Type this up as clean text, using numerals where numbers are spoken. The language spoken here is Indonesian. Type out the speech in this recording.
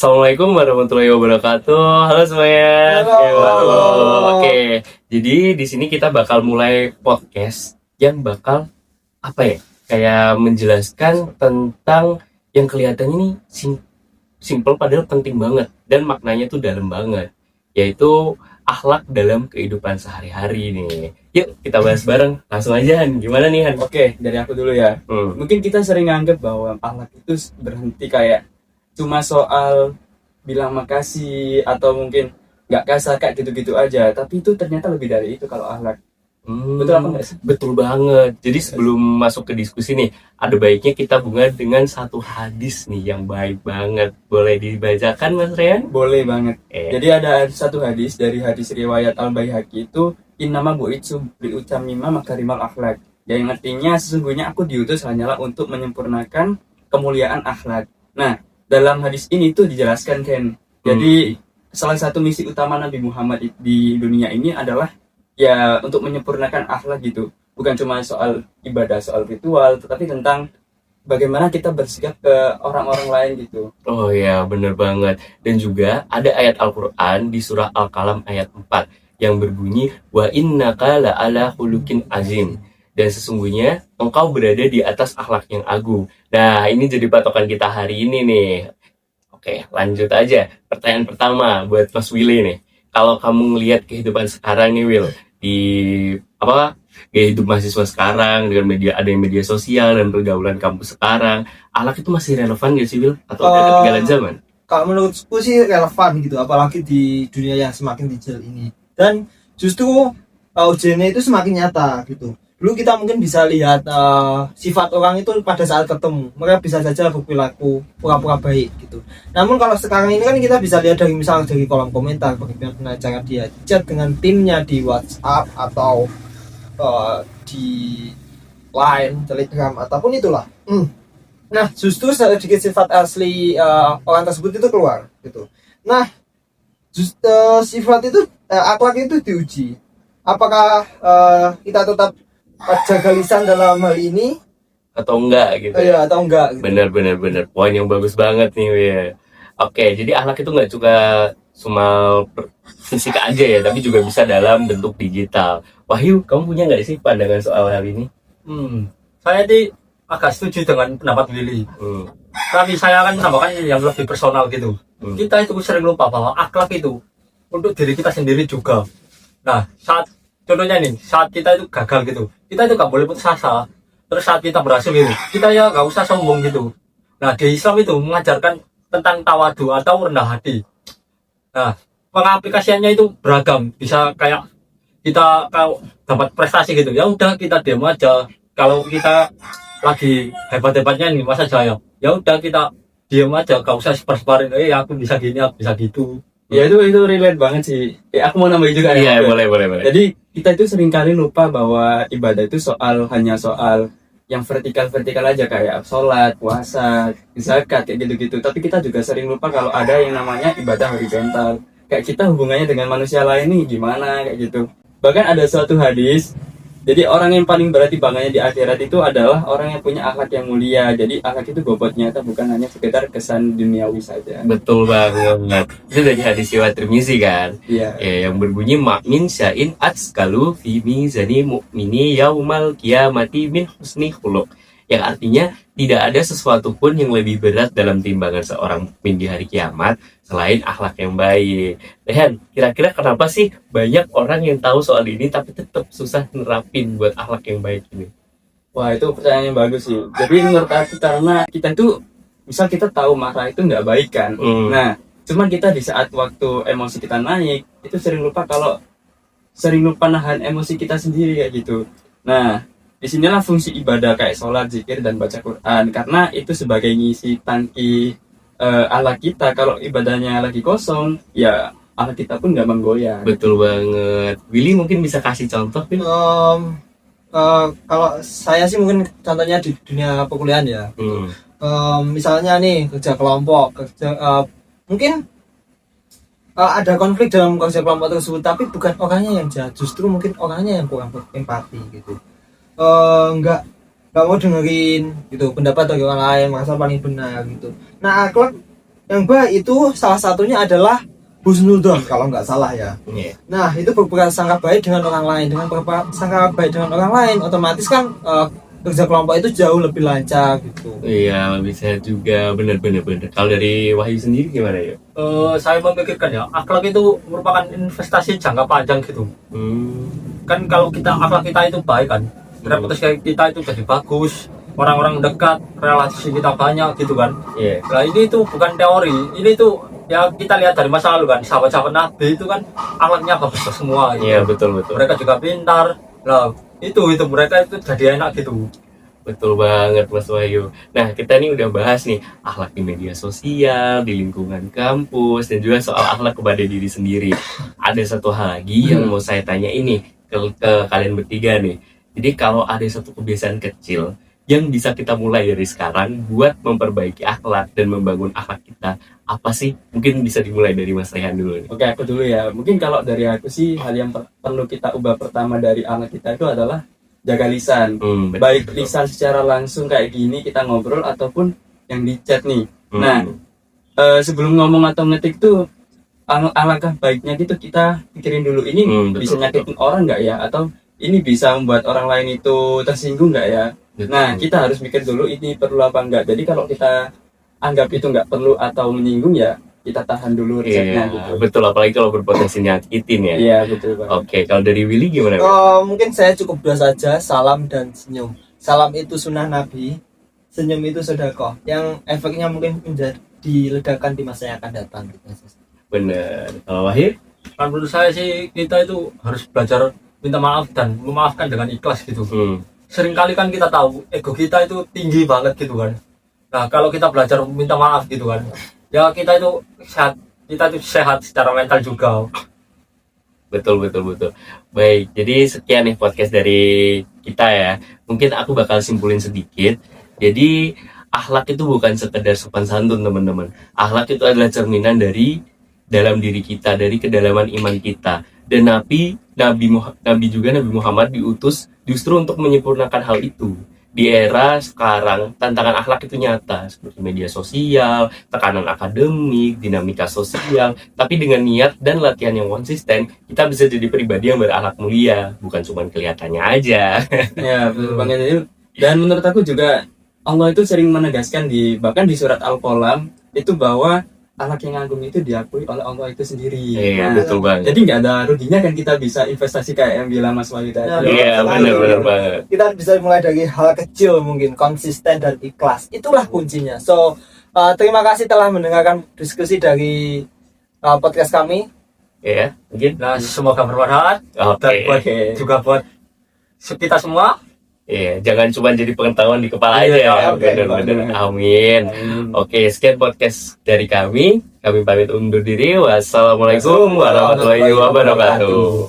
Assalamualaikum warahmatullahi wabarakatuh. Halo semuanya. Halo. Oke, jadi di sini kita bakal mulai podcast yang bakal apa ya? Kayak menjelaskan tentang yang kelihatannya ini simple padahal penting banget dan maknanya tuh dalam banget, yaitu akhlak dalam kehidupan sehari-hari nih. Yuk kita bahas bareng. Langsung aja Han. Gimana nih Han? Oke, dari aku dulu ya. Mungkin kita sering anggap bahwa akhlak itu berhenti kayak cuma soal bilang makasih atau mungkin nggak kasar kayak gitu-gitu aja. Tapi itu ternyata lebih dari itu kalau akhlak. Betul apa nggak sih? Betul banget. Jadi sebelum masuk ke diskusi nih, ada baiknya kita bunga dengan satu hadis nih yang baik banget. Boleh dibacakan Mas Rian? Boleh banget. Jadi ada satu hadis dari hadis riwayat Al-Baihaqi itu innama bu'itsu liutammima makarimal akhlak. Yang artinya sesungguhnya aku diutus hanyalah untuk menyempurnakan kemuliaan akhlak. Nah, dalam hadis ini tuh dijelaskan Ken. Jadi salah satu misi utama Nabi Muhammad di dunia ini adalah ya untuk menyempurnakan akhlak gitu. Bukan cuma soal ibadah, soal ritual, tetapi tentang bagaimana kita bersikap ke orang-orang lain gitu. Oh ya, bener banget. Dan juga ada ayat Al-Quran di surah Al-Qalam ayat 4 yang berbunyi wa innaka la'ala khuluqin azim. Dan sesungguhnya engkau berada di atas akhlak yang agung. Nah, ini jadi patokan kita hari ini nih. Oke, lanjut aja. Pertanyaan pertama buat Mas Willy nih. Kalau kamu ngelihat kehidupan sekarang nih Will, di gaya hidup mahasiswa sekarang dengan media sosial dan pergaulan kampus sekarang, akhlak itu masih relevan gak sih Will? Atau udah ketinggalan zaman? Kalau menurutku sih relevan gitu, apalagi di dunia yang semakin digital ini. Dan justru ujiannya itu semakin nyata gitu. Dulu kita mungkin bisa lihat sifat orang itu pada saat ketemu, mereka bisa saja berperilaku pura-pura baik gitu. Namun kalau sekarang ini kan kita bisa lihat dari misalnya dari kolom komentar bagaimana cara dia chat dengan timnya di WhatsApp atau di Line, Telegram ataupun itulah. Nah, justru sedikit sifat asli orang tersebut itu keluar gitu. Nah, sifat itu akhlak itu diuji. Apakah kita tetap jaga lisan dalam hal ini atau enggak gitu? Iya, atau enggak gitu. Bener. Poin yang bagus banget nih Will. Oke, jadi akhlak itu nggak cuma fisik aja ya, tapi juga bisa dalam bentuk digital. Wahyu, kamu punya nggak sih pandangan soal hal ini? Saya agak setuju dengan pendapat Willy. Tapi saya akan menambahkan yang lebih personal gitu. Kita itu sering lupa bahwa akhlak itu untuk diri kita sendiri juga. Nah, contohnya nih, saat kita itu gagal gitu, kita itu gak boleh putus asa. Terus saat kita berhasil gitu, kita ya gak usah sombong gitu. Nah, di Islam itu mengajarkan tentang tawadu atau rendah hati. Nah, pengaplikasiannya itu beragam. Bisa kayak kita kalau dapat prestasi gitu, ya udah kita diam aja. Kalau kita lagi hebat-hebatnya nih masa jaya, ya udah kita diam aja, gak usah sebar-sebarin. Aku bisa gini, aku bisa gitu. Ya itu relate banget sih. Aku mau nambahin juga ya. Iya, boleh. Jadi kita itu seringkali lupa bahwa ibadah itu hanya soal yang vertikal aja kayak sholat, puasa, zakat kayak gitu-gitu. Tapi kita juga sering lupa kalau ada yang namanya ibadah horizontal. Kayak kita hubungannya dengan manusia lain nih gimana kayak gitu. Bahkan ada suatu hadis. Jadi orang yang paling berarti bangganya di akhirat itu adalah orang yang punya akhlak yang mulia. Jadi akhlak itu bobot nyata, bukan hanya sekedar kesan duniawi saja. Betul banget. Itu dari hadis riwayat Tirmizi kan? Iya. Ya, yang berbunyi ma'min sya'in atskalu fi mizani mu'mini yaumal qiyamati min husni khuluq. Yang artinya tidak ada sesuatu pun yang lebih berat dalam timbangan seorang mukmin di hari kiamat selain akhlak yang baik. Dan kira-kira kenapa sih banyak orang yang tahu soal ini tapi tetap susah nerapin buat akhlak yang baik ini? Wah, itu pertanyaan yang bagus sih. Jadi menurut aku karena kita itu misal kita tahu marah itu nggak baik kan. Nah, cuman kita di saat waktu emosi kita naik itu sering lupa nahan emosi kita sendiri kayak gitu. Nah, disinilah fungsi ibadah kayak sholat, zikir, dan baca Quran. Karena itu sebagai ngisi tangki akhlak kita. Kalau ibadahnya lagi kosong, ya akhlak kita pun nggak menggoyah. Betul banget. Willy mungkin bisa kasih contoh? Kalau saya sih mungkin contohnya di dunia perkuliahan ya. Misalnya nih kerja kelompok, mungkin ada konflik dalam kerja kelompok tersebut, tapi bukan orangnya yang jahat, justru mungkin orangnya yang kurang empati gitu. Nggak mau dengerin gitu pendapat dari orang lain, merasa paling benar gitu. Nah, akhlak Yang baik itu salah satunya adalah husnudzon kalau nggak salah ya. Iya. Nah, itu berprasangka baik dengan orang lain. Dengan berprasangka baik dengan orang lain, otomatis kan kerja kelompok itu jauh lebih lancar gitu. Iya, lebih sehat juga, bener. Kalau dari Wahyu sendiri gimana ya? Saya memikirkan ya, akhlak itu merupakan investasi jangka panjang gitu. Kan kalau akhlak kita itu baik kan, reputasi kita itu jadi bagus, orang-orang dekat, relasi kita banyak gitu kan. Iya. Nah ini tuh bukan teori, ini tuh ya kita lihat dari masa lalu kan, sahabat-sahabat Nabi itu kan akhlaknya bagus semua gitu. Iya, betul. Mereka juga pintar. Nah itu mereka itu jadi enak gitu. Betul banget Mas Wahyu. Nah, kita nih udah bahas nih akhlak di media sosial, di lingkungan kampus, dan juga soal akhlak kepada diri sendiri. Ada satu hal lagi yang mau saya tanya ini ke kalian bertiga nih. Jadi kalau ada satu kebiasaan kecil yang bisa kita mulai dari sekarang buat memperbaiki akhlak dan membangun akhlak kita, apa sih? Mungkin bisa dimulai dari Mas Rehan dulu nih. Oke, aku dulu ya. Mungkin kalau dari aku sih hal yang perlu kita ubah pertama dari anak kita itu adalah jaga lisan. Betul, Baik betul. lisan secara langsung kayak gini kita ngobrol ataupun yang di chat nih. Hmm. Nah, sebelum ngomong atau ngetik tuh alangkah baiknya gitu kita pikirin dulu ini bisa nyakitin orang nggak ya, atau ini bisa membuat orang lain itu tersinggung nggak ya. Betul. Nah, kita harus mikir dulu ini perlu apa enggak. Jadi kalau kita anggap itu nggak perlu atau menyinggung ya kita tahan dulu chatnya Iya, gitu. betul, apalagi kalau berpotensi nyakitin ya. Iya, betul banget. Oke, kalau dari Willy gimana? Mungkin saya cukup dua saja, salam dan senyum. Salam itu sunnah Nabi, senyum itu sedekah. Yang efeknya mungkin menjadi ledakan di masa yang akan datang. Bener. Kalau Wahyu? Kan menurut saya sih kita itu harus belajar minta maaf dan memaafkan dengan ikhlas gitu. Seringkali kan kita tahu ego kita itu tinggi banget gitu kan. Nah kalau kita belajar minta maaf gitu kan, ya kita itu sehat secara mental juga. Betul. Baik, jadi sekian nih podcast dari kita ya. Mungkin aku bakal simpulin sedikit. Jadi akhlak itu bukan sekedar sopan santun teman-teman. Akhlak itu adalah cerminan dari dalam diri kita, dari kedalaman iman kita. Dan Nabi Muhammad diutus justru untuk menyempurnakan hal itu. Di era sekarang, tantangan akhlak itu nyata, seperti media sosial, tekanan akademik, dinamika sosial. Tapi dengan niat dan latihan yang konsisten, kita bisa jadi pribadi yang berakhlak mulia, bukan cuma kelihatannya aja. Ya, betul banget itu. Dan menurut aku juga Allah itu sering menegaskan bahkan di surat Al-Qalam itu bahwa akhlak yang agung itu diakui oleh Allah itu sendiri. Iya, betul banget. Jadi nggak ada ruginya kan kita bisa investasi kayak yang bilang Mas Wahyu tadi. Iya, benar banget. Kita bisa mulai dari hal kecil mungkin, konsisten dan ikhlas. Itulah kuncinya. So, terima kasih telah mendengarkan diskusi dari podcast kami. Iya, mungkin. Nah semoga bermanfaat dan juga buat kita semua. Iya, jangan cuma jadi pengetahuan di kepala Iya, aja. oke, Bener-bener. Amin. Oke, sekian podcast dari kami. Kami pamit undur diri. Wassalamualaikum warahmatullahi wabarakatuh.